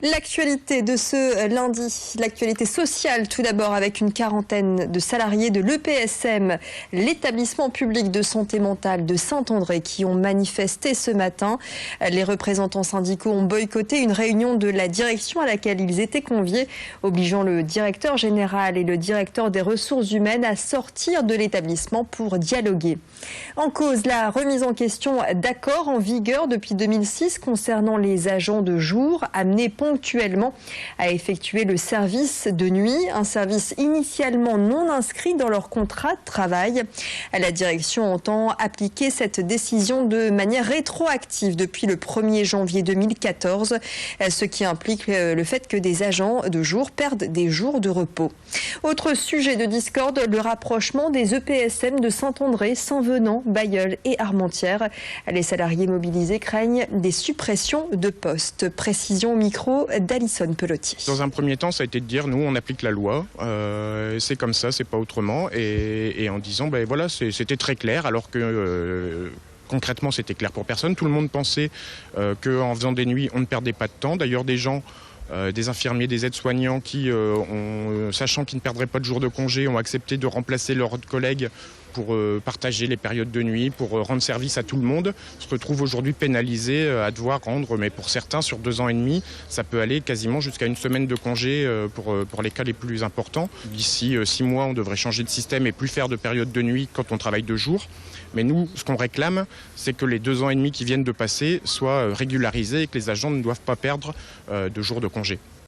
L'actualité de ce lundi, l'actualité sociale tout d'abord avec une quarantaine de salariés de l'EPSM, l'établissement public de santé mentale de Saint-André qui ont manifesté ce matin. Les représentants syndicaux ont boycotté une réunion de la direction à laquelle ils étaient conviés, obligeant le directeur général et le directeur des ressources humaines à sortir de l'établissement pour dialoguer. En cause, la remise en question d'accords en vigueur depuis 2006 concernant les agents de jour amenés ponctuellement à effectuer le service de nuit, un service initialement non inscrit dans leur contrat de travail. La direction entend appliquer cette décision de manière rétroactive depuis le 1er janvier 2014, ce qui implique le fait que des agents de jour perdent des jours de repos. Autre sujet de discorde, le rapprochement des EPSM de Saint-André, Saint-Venant, Bailleul et Armentières. Les salariés mobilisés craignent des suppressions de postes. Précision au micro d'Alison Pelotier. Dans un premier temps, ça a été de dire, nous, on applique la loi, c'est comme ça, c'est pas autrement, et en disant, ben voilà, c'était très clair, alors que concrètement, c'était clair pour personne. Tout le monde pensait qu'en faisant des nuits, on ne perdait pas de temps. D'ailleurs, des gens, des infirmiers, des aides-soignants qui, sachant qu'ils ne perdraient pas de jours de congé, ont accepté de remplacer leurs collègues pour partager les périodes de nuit, pour rendre service à tout le monde, se retrouvent aujourd'hui pénalisés à devoir rendre, mais pour certains, sur 2 ans et demi, ça peut aller quasiment jusqu'à une semaine de congé pour les cas les plus importants. D'ici 6 mois, on devrait changer de système et plus faire de périodes de nuit quand on travaille 2 jours. Mais nous, ce qu'on réclame, c'est que les 2 ans et demi qui viennent de passer soient régularisés et que les agents ne doivent pas perdre de jours de congé.